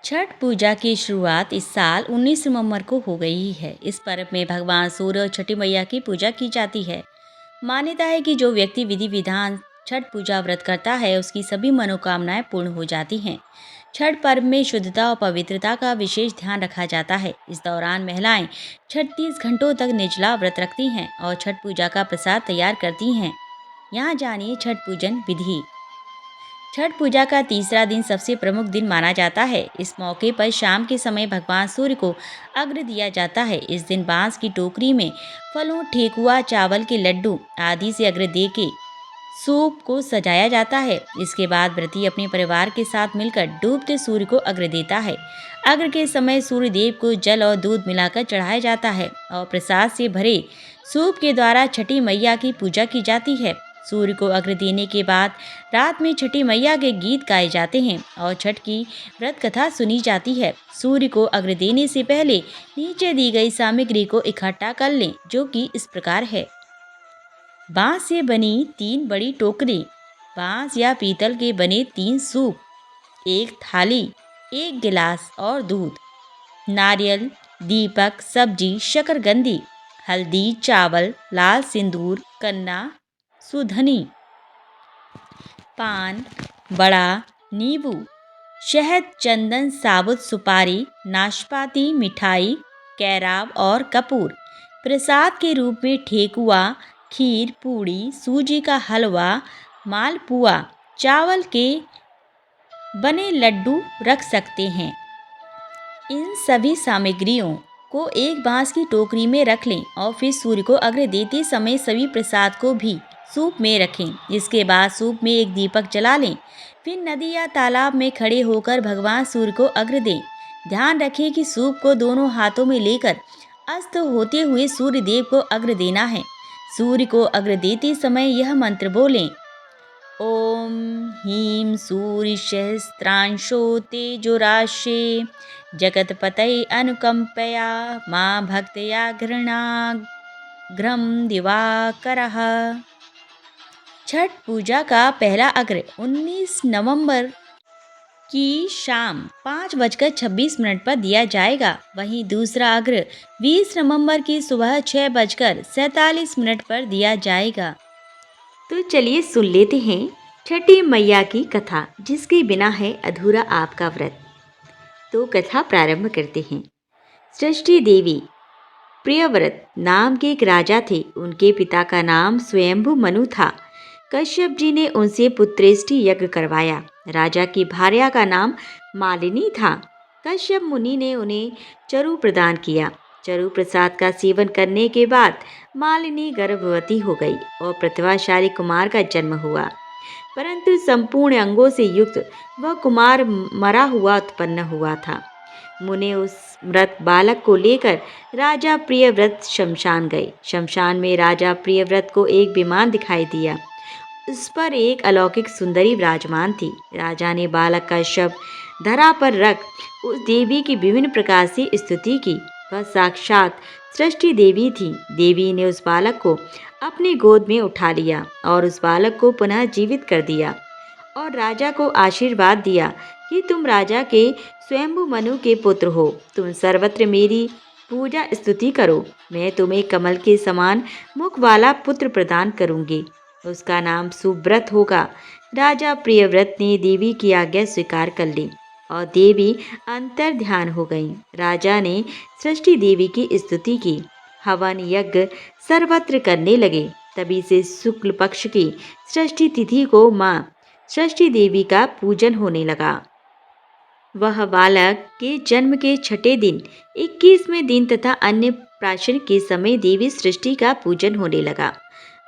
छठ पूजा की शुरुआत इस साल 19 नवंबर को हो गई है। इस पर्व में भगवान सूर्य और छठी मैया की पूजा की जाती है। मान्यता है कि जो व्यक्ति विधि विधान छठ पूजा व्रत करता है उसकी सभी मनोकामनाएं पूर्ण हो जाती हैं। छठ पर्व में शुद्धता और पवित्रता का विशेष ध्यान रखा जाता है। इस दौरान महिलाएं 36 घंटों तक निर्जला व्रत रखती हैं और छठ पूजा का प्रसाद तैयार करती हैं। यहाँ जानिए छठ पूजन विधि। छठ पूजा का तीसरा दिन सबसे प्रमुख दिन माना जाता है। इस मौके पर शाम के समय भगवान सूर्य को अर्घ्य दिया जाता है। इस दिन बांस की टोकरी में फलों, ठेकुआ, चावल के लड्डू आदि से अर्घ्य दे के सूप को सजाया जाता है। इसके बाद व्रती अपने परिवार के साथ मिलकर डूबते सूर्य को अर्घ्य देता है। अर्घ्य के समय सूर्य देव को जल और दूध मिलाकर चढ़ाया जाता है और प्रसाद से भरे सूप के द्वारा छठी मैया की पूजा की जाती है। सूर्य को अर्घ्य देने के बाद रात में छठी मैया के गीत गाए जाते हैं और छठ की व्रत कथा सुनी जाती है। सूर्य को अर्घ्य देने से पहले नीचे दी गई सामग्री को इकट्ठा कर लें, जो कि इस प्रकार है। बांस से बनी 3 बड़ी टोकरी, बांस या पीतल के बने 3 सूप, एक थाली, एक गिलास और दूध, नारियल, दीपक, सब्जी, शकरकंदी, हल्दी, चावल, लाल सिंदूर, कन्ना, सुधनी, पान, बड़ा, नींबू, शहद, चंदन, साबुत सुपारी, नाशपाती, मिठाई, कैराब और कपूर। प्रसाद के रूप में ठेकुआ, खीर, पूड़ी, सूजी का हलवा, मालपुआ, चावल के बने लड्डू रख सकते हैं। इन सभी सामग्रियों को एक बांस की टोकरी में रख लें और फिर सूर्य को अर्घ्य देते समय सभी प्रसाद को भी सूप में रखें। इसके बाद सूप में एक दीपक जला लें। फिर नदी या तालाब में खड़े होकर भगवान सूर्य को अर्घ्य दें। ध्यान रखें कि सूप को दोनों हाथों में लेकर अस्त होते हुए सूर्य देव को अर्घ्य देना है। सूर्य को अर्घ्य देते समय यह मंत्र बोलें: ओम ह्रीं सूर्य सहस्त्रांशो तेजोराशे जगतपतये अनुकंपया मां भक्तया घृणाघ्रम दिवाकरः। छठ पूजा का पहला अर्घ्य 19 नवंबर की शाम 5:26 पर दिया जाएगा। वहीं दूसरा अर्घ्य 20 नवंबर की सुबह 6:47 पर दिया जाएगा। तो चलिए सुन लेते हैं छठी मैया की कथा, जिसके बिना है अधूरा आपका व्रत। तो कथा प्रारंभ करते हैं। सृष्टि देवी प्रियव्रत नाम के एक राजा थे। उनके पिता का नाम स्वयंभु मनु था। कश्यप जी ने उनसे पुत्रेष्टि यज्ञ करवाया। राजा की भार्या का नाम मालिनी था। कश्यप मुनि ने उन्हें चरु प्रदान किया। चरु प्रसाद का सेवन करने के बाद मालिनी गर्भवती हो गई और प्रतिभाशाली कुमार का जन्म हुआ। परंतु संपूर्ण अंगों से युक्त वह कुमार मरा हुआ उत्पन्न हुआ था। मुने उस मृत बालक को लेकर राजा प्रियव्रत शमशान गए। शमशान में राजा प्रियव्रत को एक विमान दिखाई दिया। उस पर एक अलौकिक सुंदरी विराजमान थी। राजा ने बालक का शव धरा पर रख उस देवी की विभिन्न प्रकार से स्तुति की। वह साक्षात सृष्टि देवी थी। देवी ने उस बालक को अपनी गोद में उठा लिया और उस बालक को पुनः जीवित कर दिया और राजा को आशीर्वाद दिया कि तुम राजा के स्वयंभु मनु के पुत्र हो। तुम सर्वत्र मेरी पूजा स्तुति करो। मैं तुम्हें कमल के समान मुख वाला पुत्र प्रदान करूंगी। उसका नाम सुव्रत होगा। राजा प्रियव्रत ने देवी की आज्ञा स्वीकार कर ली और देवी अंतर ध्यान हो गईं। राजा ने सृष्टि देवी की स्तुति की। हवन यज्ञ सर्वत्र करने लगे। तभी से शुक्ल पक्ष की सृष्टि तिथि को मां सृष्टि देवी का पूजन होने लगा। वह बालक के जन्म के छठे दिन, 21वें दिन तथा अन्य प्राशन के समय देवी सृष्टि का पूजन होने लगा।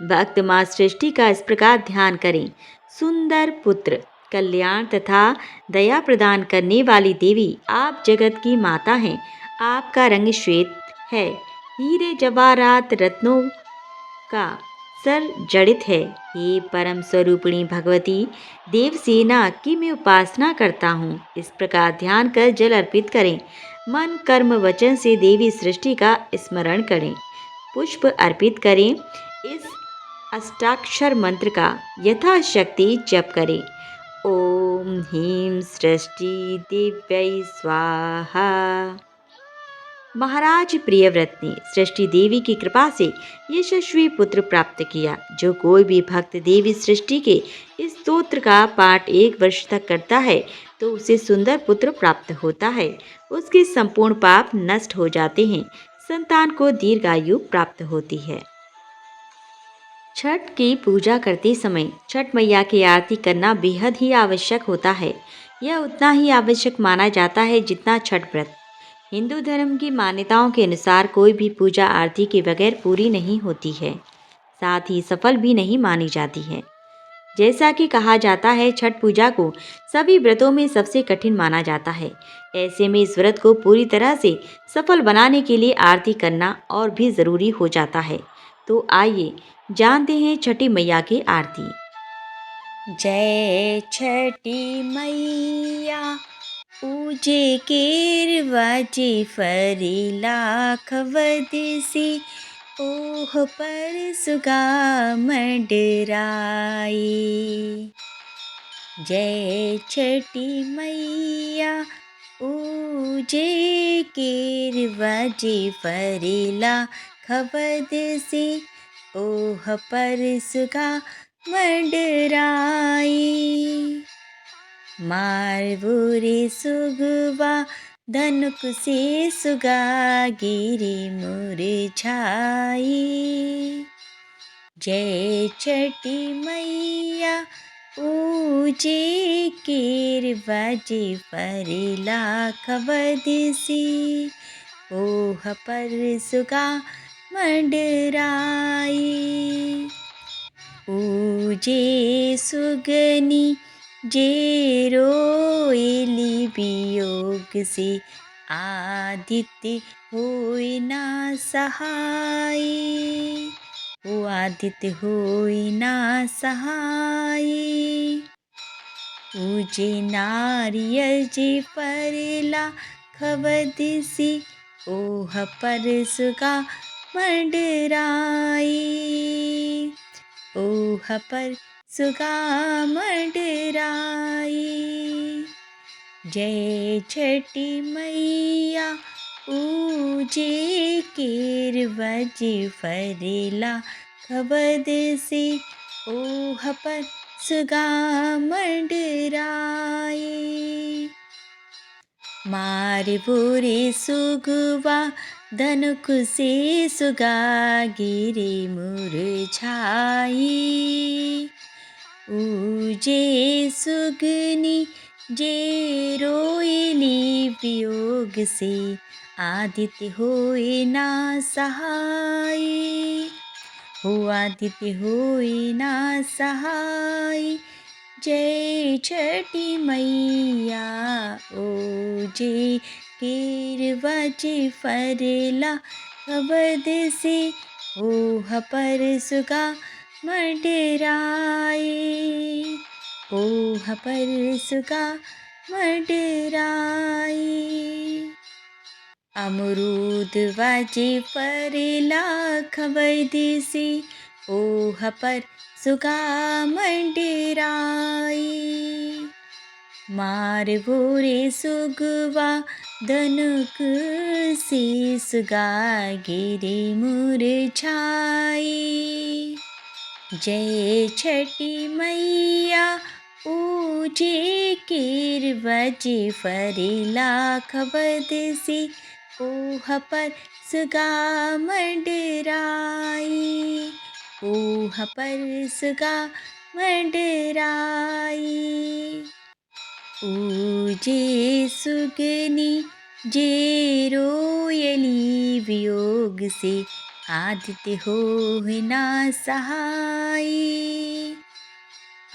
भक्त माँ सृष्टि का इस प्रकार ध्यान करें: सुंदर पुत्र, कल्याण तथा दया प्रदान करने वाली देवी, आप जगत की माता हैं। आपका रंग श्वेत है। हीरे जवाहरात रत्नों का सर जड़ित है। हे परम स्वरूपिणी भगवती देवसेना की मैं उपासना करता हूँ। इस प्रकार ध्यान कर जल अर्पित करें। मन कर्म वचन से देवी सृष्टि का स्मरण करें। पुष्प अर्पित करें। इस अष्टाक्षर मंत्र का यथाशक्ति जप करें ॐ ह्रीं सृष्टि देव्यै स्वाहा। महाराज प्रियव्रत ने सृष्टि देवी की कृपा से यशस्वी पुत्र प्राप्त किया। जो कोई भी भक्त देवी सृष्टि के इस स्तोत्र का पाठ 1 वर्ष तक करता है तो उसे सुंदर पुत्र प्राप्त होता है। उसके संपूर्ण पाप नष्ट हो जाते हैं, संतान को दीर्घायु प्राप्त होती है। छठ की पूजा करते समय छठ मैया की आरती करना बेहद ही आवश्यक होता है। यह उतना ही आवश्यक माना जाता है जितना छठ व्रत। हिंदू धर्म की मान्यताओं के अनुसार कोई भी पूजा आरती के बगैर पूरी नहीं होती है, साथ ही सफल भी नहीं मानी जाती है। जैसा कि कहा जाता है, छठ पूजा को सभी व्रतों में सबसे कठिन माना जाता है। ऐसे में इस व्रत को पूरी तरह से सफल बनाने के लिए आरती करना और भी ज़रूरी हो जाता है। तो आइए जानते हैं छठी मैया की आरती। जय छठी मैया पूजे केरवाजे फरीला खवदसी ओह पर सुगा मंडराई। जय छठी मैया पूजे केरवाजे फरीला खवदसी ओह पर सुगा मंडराई। मारबुरे सुगवा धनुक से सुगा गिरी मुरझाई। जय छठी मैया पूजे केरवाजे फरीला खवदसी ओह पर सुगा मंडराई। पूजे सुगनी जे रोएली वियोग से आदित्य होय ना सहाय। ओ आदित्य होय ना सहाय। पूजे नारियल जे फरेला खवदसी ओह पर सुगा मंडराई। ओह पर सुगा मंडराई। जय छठी मैया पूजे केरवाजे फरेला खवदसी ओह पर सुगा मंडराई। मारबुरे सुगवा धनुक से सुगा गिरे मुरझाई। ऊजे सुगनी जे रोएली वियोग से आदित्य होय ना सहाय। हो आदित्य होय ना सहाय। जय छठी मैया ओजे केरवाजे फरेला खवदसी ओह पर सुगा मंडराई। ओह पर सुगा मंडराई। अमरूद वाजे फरेला खवदसी ओह पर सुगा मंडराई। मारबुरे सुगवा धनुक से सुगा गिरे मुरझाई। जय छठी मैया पूजे केरवाजे फरेला खवदसी ओह पर सुगा मंडराई। ओह पर सुगा मंडराई। पूजे सुगनी जे रोएली वियोग से आदित्य होय ना सहाय।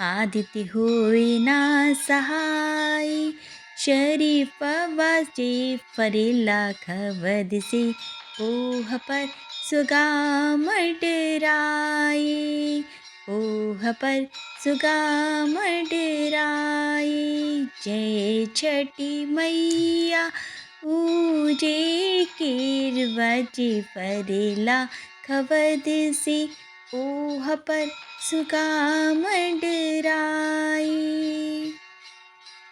आदित्य होय ना सहाय। शरीफ वाजे फरेला खवदसी ओह पर सुगा मंडराई। ओह पर सुगा मंडराई। जय छठी मैया पूजे केरवाजे फरेला खवदसी ओह पर सुगा मंडराई।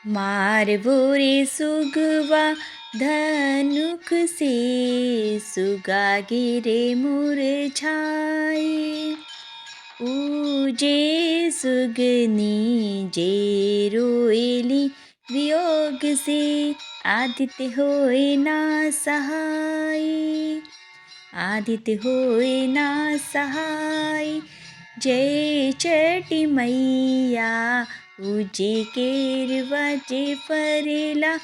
मारबो रे सुगवा धनुख से, सुगा गिरे मुरझाए। ऊजे सुगनी जे रोएली वियोग से, आदित्य होए ना सहाय। आदित्य होए ना सहाय। जय छठी मैया, ऊजे केरवा जे फरेला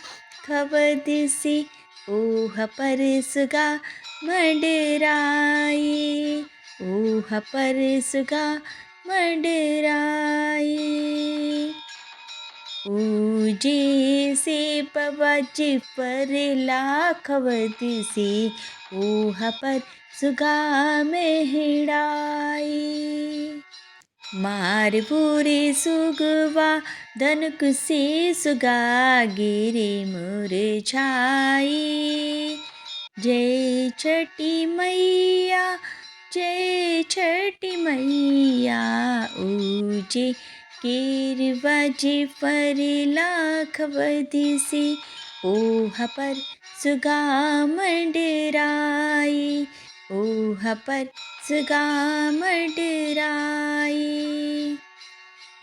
खबद से, ओह पर सुगा मंडराए। ओह पर सुगा मंडराए। ऊजे से पवज फरेला खबद से, ओह पर सुगा मेहड़ाए। मारबो रे सुगवा धनुक से, सुगा गिरे मुरझाए। जय छठी मैया, जय छठी मैया, ऊजे केरवा जे फरेला खबद से, ओह पर सुगा मंडराए। ओह पर सुगा मंडराए।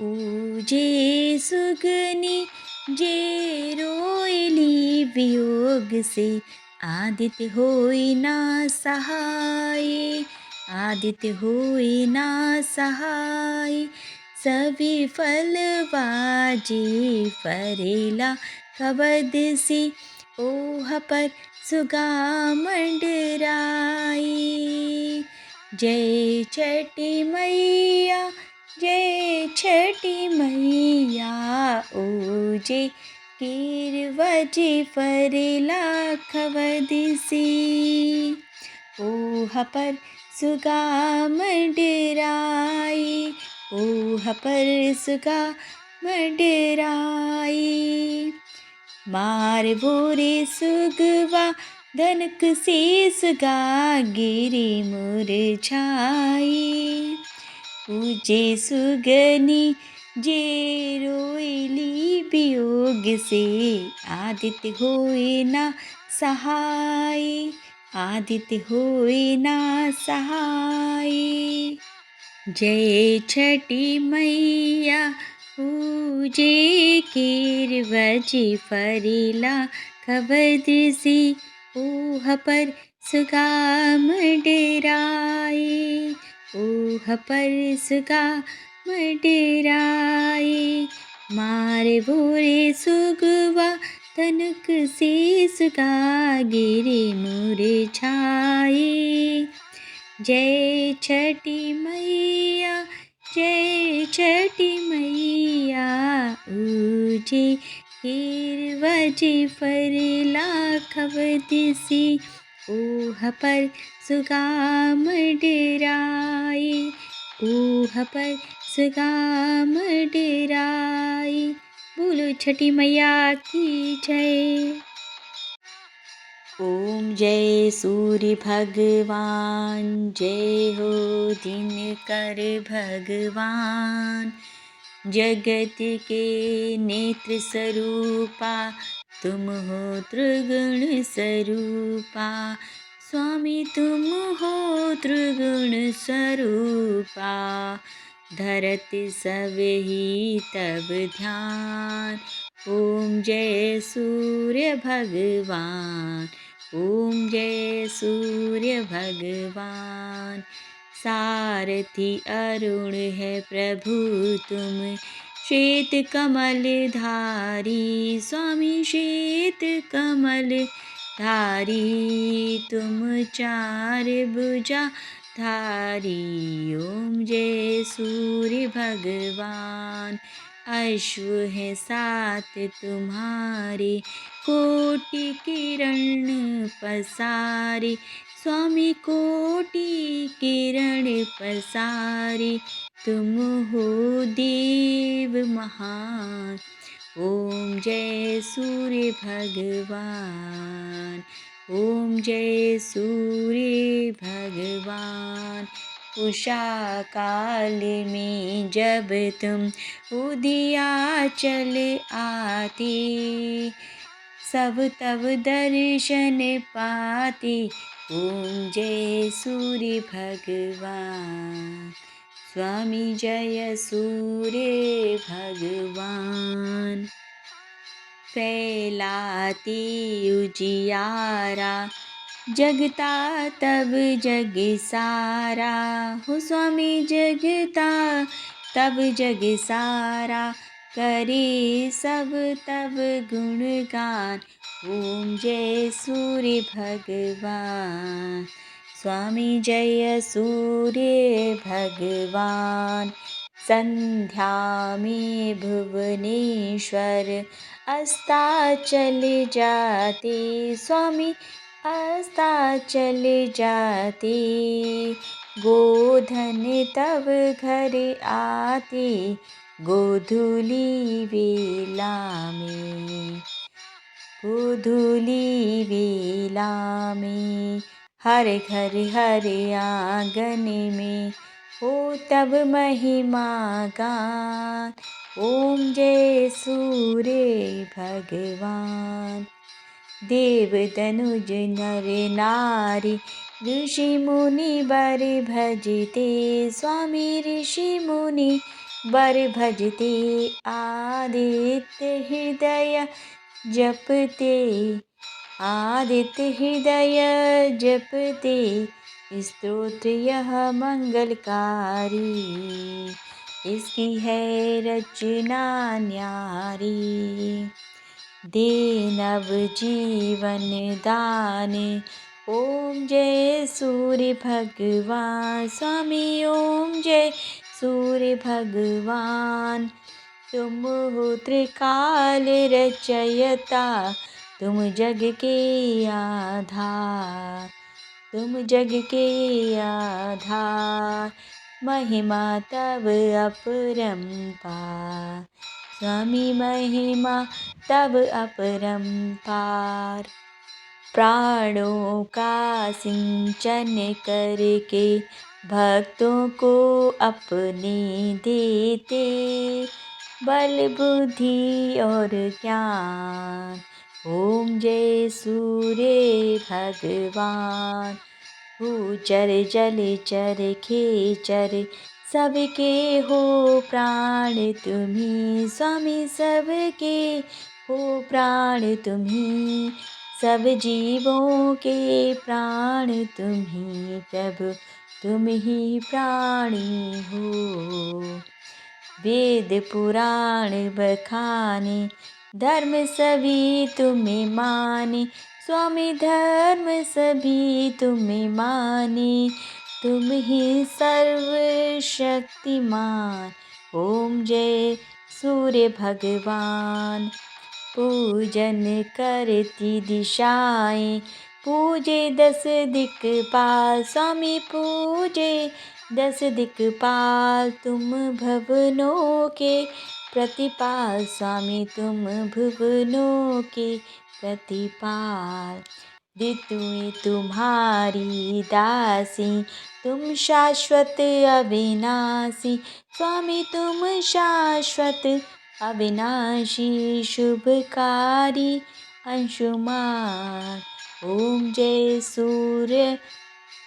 ऊजे सुगनी जे रोएली वियोग से, आदित्य होए ना सहाय। आदित्य होए ना सहाय। सभी फलवा जे फरेला खबद से, ओह पर सुगा मंडराए। जय छठी मैया, जय छठी मैया, ऊजे केरवा जे फरेला खबद से, ओह पर सुगा मंडराए। ओह पर सुगा मंडराए। मारबो रे सुगवा धनुक से, सुगा गिरे मुरझाए। ऊजे सुगनी जे रोएली वियोग से, आदित्य होए ना सहाय। आदित्य होए ना सहाय। जय छठी मैया, ऊजे केरवा जे फरेला खबद से, ओह पर सुगा मंडराए। ओह पर सुगा मंडराए। मारबो रे सुगवा धनुक से, सुगा गिरे मुरझाए। जय छठी मैया, जय छठी मैया, ऊजे केरवा जे फरेला खबद से, ओह पर सुगा मंडराए। ओह पर सुगा मंडराए। बोलो छठी मैया की जय। ओम जय सूर्य भगवान, जय हो दिनकर भगवान। जगत के नेत्र स्वरूपा, तुम हो त्रिगुण स्वरूपा। स्वामी तुम हो त्रिगुण स्वरूपा, धरत सब ही तब ध्यान। ओम जय सूर्य भगवान, ओम जय सूर्य भगवान। सारथी अरुण है प्रभु तुम, श्वेत कमल धारी। स्वामी श्वेत कमल धारी, तुम चार भुजा धारी। ओम जय सूर्य भगवान। अश्व है सात तुम्हारे, कोटि किरण पसारे। स्वामी कोटि किरण पसारे, तुम हो देव महान। ओम जय सूर्य भगवान, ओम जय सूर्य भगवान। उषा काल में जब तुम उदयाचल आते, सब तब दर्शन पाते। ओम जय सूर्य भगवान, स्वामी जय सूर्य भगवान। फैलाते उजियारा, जगता तब जग सारा। हो स्वामी जगता तब जग सारा, करे सब तब गुणगान। ओम जय सूर्य भगवान, स्वामी जय सूर्य भगवान। संध्या में भुवनेश्वर अस्ताचल जाते, स्वामी अस्ताचल जाते। गोधन तब घर आते, गोधूली बेला में, गोधूली बेला में। हर घर हर आंगन में हो तब महिमा गान। ओम जय सूर्य भगवान। देव तनुज नर नारी, ऋषि मुनि बर भजते, स्वामी ऋषि मुनि बर भजते। आदित्य हृदय जपते, आदित्य हृदय जपते। स्तोत्र यह मंगलकारी, इसकी है रचना न्यारी। दे नव जीवन दान, ओम जय सूर्य भगवान, स्वामी ओम जय सूर्य भगवान। तुम हो त्रिकाल रचयिता, तुम जग के आधार, तुम जग के आधार। महिमा तब अपरंपार, स्वामी महिमा तब अपरंपार। प्राणों का सिंचन करके भक्तों को अपने देते, बल बुद्धि और ज्ञान। ओम जय सूर्य भगवान। भूचर जलचर खेचर, सबके हो प्राण तुम्ही, स्वामी सबके हो प्राण तुम्ही। सब जीवों के प्राण तुम्ही, प्रभु तुम ही प्राणी हो। वेद पुराण बखाने, धर्म सभी तुम्हें माने, स्वामी धर्म सभी तुम्हें माने। तुम ही सर्वशक्तिमान, ओम जय सूर्य भगवान। पूजन करती दिशाएं, पूजे 10 दिक्पाल, स्वामी पूजे 10 दिक्पाल। तुम भुवनों के प्रतिपाल, स्वामी तुम भुवनों के प्रतिपाल। ऋतुएं तुम्हारी दासी, तुम शाश्वत अविनाशी, स्वामी तुम शाश्वत अविनाशी। शुभकारी अंशुमान, ओम जय सूर्य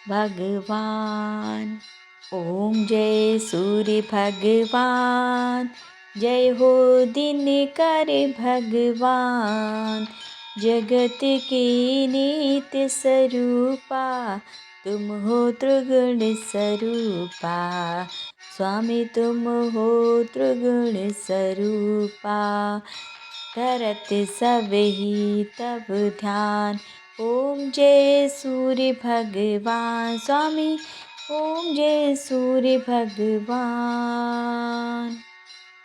भगवान, ओम जय सूर्य भगवान। जय हो दिनकर भगवान, जगत के नित्य स्वरूपा। तुम हो त्रिगुण स्वरूपा, स्वामी तुम हो त्रिगुण स्वरूपा। धरत सब ही तब ध्यान, ओम जय सूर्य भगवान, स्वामी ओम जय सूर्य भगवान।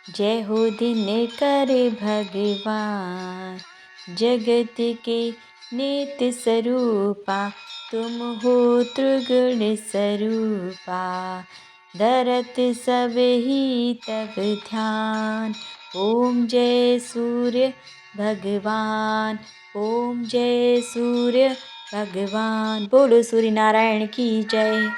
जय हो दिनकर भगवान, जगत के नित्य स्वरूपा। तुम हो त्रिगुण स्वरूपा, धरत सब ही तब ध्यान। ओम जय सूर्य भगवान, ओम जय सूर्य भगवान। बोलो सूर्य नारायण की जय।